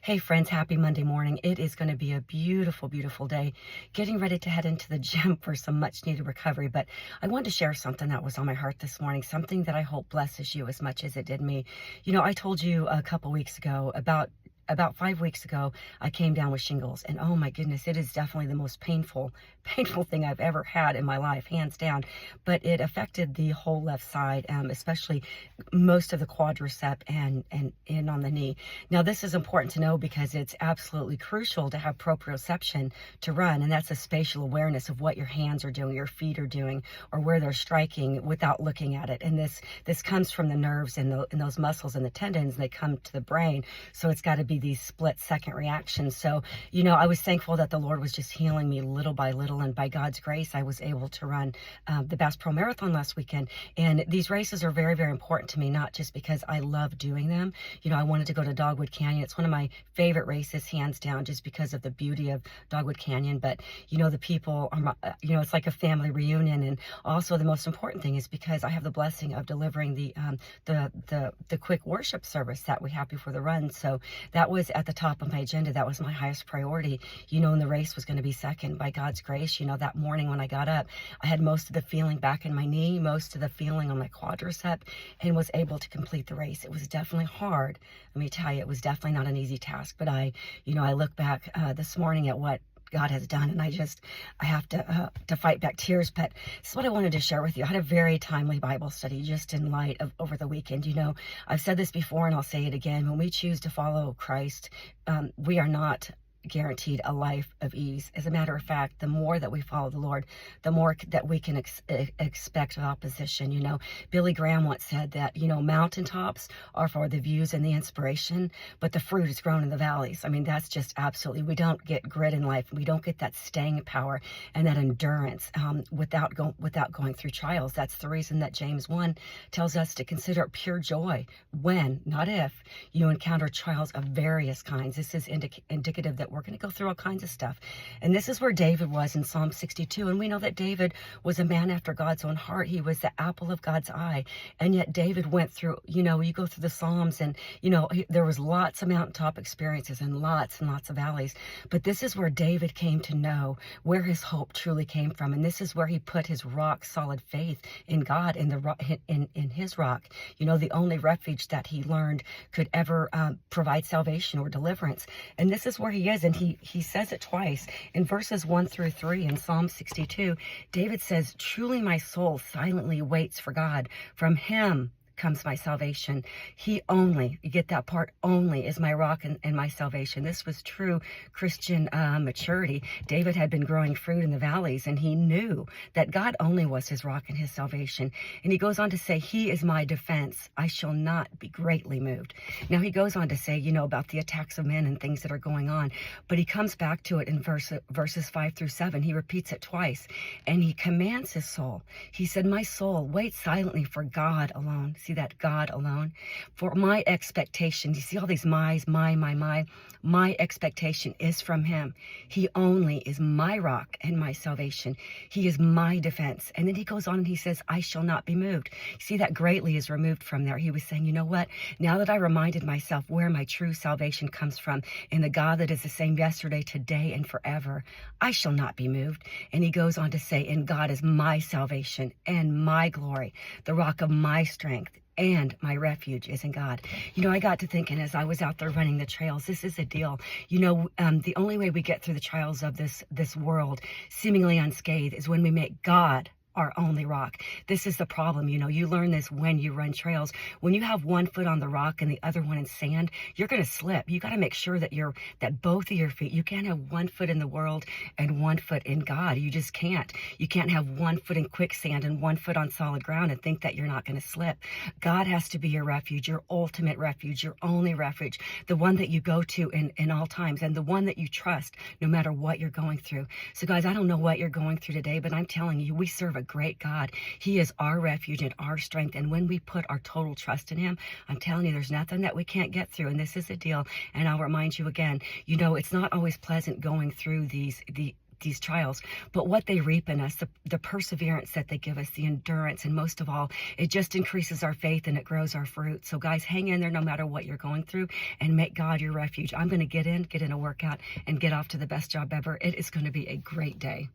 Hey friends, happy Monday morning. It is going to be a beautiful, beautiful day. Getting ready to head into the gym for some much needed recovery, but I wanted to share something that was on my heart this morning, something that I hope blesses you as much as it did me. I told you a couple weeks ago about 5 weeks ago, I came down with shingles, and oh my goodness, it is definitely the most painful thing I've ever had in my life, hands down. But it affected the whole left side, especially most of the quadricep and in on the knee. Now, this is important to know because it's absolutely crucial to have proprioception to run, and that's a spatial awareness of what your hands are doing, your feet are doing, or where they're striking without looking at it. And this comes from the nerves and those muscles and the tendons. They come to the brain, so it's got to be these split-second reactions. So, I was thankful that the Lord was just healing me little by little, and by God's grace, I was able to run the Bass Pro Marathon last weekend. And these races are very, very important to me, not just because I love doing them. I wanted to go to Dogwood Canyon. It's one of my favorite races, hands down, just because of the beauty of Dogwood Canyon. But, the people are, it's like a family reunion. And also the most important thing is because I have the blessing of delivering the quick worship service that we have before the run. So that was at the top of my agenda. That was my highest priority, and the race was going to be second. By God's grace, that morning when I got up, I had most of the feeling back in my knee, most of the feeling on my quadricep, and was able to complete the race. It was definitely hard. Let me tell you, it was definitely not an easy task, but I look back this morning at what God has done, and I have to fight back tears. But this is what I wanted to share with you. I had a very timely Bible study just in light of over the weekend. I've said this before and I'll say it again. When we choose to follow Christ, we are not guaranteed a life of ease. As a matter of fact, the more that we follow the Lord, the more that we can expect opposition. Billy Graham once said that, mountaintops are for the views and the inspiration, but the fruit is grown in the valleys. I mean, that's just absolutely, we don't get grit in life. We don't get that staying power and that endurance without going through trials. That's the reason that James 1 tells us to consider it pure joy when, not if, you encounter trials of various kinds. This is indicative that we're going to go through all kinds of stuff. And this is where David was in Psalm 62. And we know that David was a man after God's own heart. He was the apple of God's eye. And yet David went through, you go through the Psalms and, there was lots of mountaintop experiences and lots of valleys. But this is where David came to know where his hope truly came from. And this is where he put his rock solid faith in God, in his rock, the only refuge that he learned could ever provide salvation or deliverance. And this is where he is. And he says it twice in verses 1-3 in Psalm 62. David says, "Truly my soul silently waits for God. From him comes my salvation. He only," you get that part, "only is my rock and my salvation." This was true Christian maturity. David had been growing fruit in the valleys, and he knew that God only was his rock and his salvation. And he goes on to say, "He is my defense. I shall not be greatly moved." Now he goes on to say, about the attacks of men and things that are going on, but he comes back to it in verses 5-7. He repeats it twice, and he commands his soul. He said, "My soul, wait silently for God alone." See that, God alone. "For my expectation," you see all these my's, my expectation is from him. He only is my rock and my salvation. He is my defense. And then he goes on and he says, "I shall not be moved." See, that greatly is removed from there. He was saying, you know what? Now that I reminded myself where my true salvation comes from, in the God that is the same yesterday, today, and forever, I shall not be moved. And he goes on to say, "And God is my salvation and my glory, the rock of my strength, and my refuge is in God." I got to thinking as I was out there running the trails, this is a deal. The only way we get through the trials of this world seemingly unscathed is when we make God our only rock. This is the problem. You learn this when you run trails. When you have one foot on the rock and the other one in sand, you're going to slip. You got to make sure that both of your feet, you can't have one foot in the world and one foot in God. You just can't. You can't have one foot in quicksand and one foot on solid ground and think that you're not going to slip. God has to be your refuge, your ultimate refuge, your only refuge, the one that you go to in all times, and the one that you trust no matter what you're going through. So guys, I don't know what you're going through today, but I'm telling you, we serve a great God. He is our refuge and our strength. And when we put our total trust in him, I'm telling you, there's nothing that we can't get through. And this is the deal. And I'll remind you again, it's not always pleasant going through these trials, but what they reap in us, the perseverance that they give us, the endurance, and most of all, it just increases our faith and it grows our fruit. So guys, hang in there no matter what you're going through, and make God your refuge. I'm going to get in a workout, and get off to the best job ever. It is going to be a great day.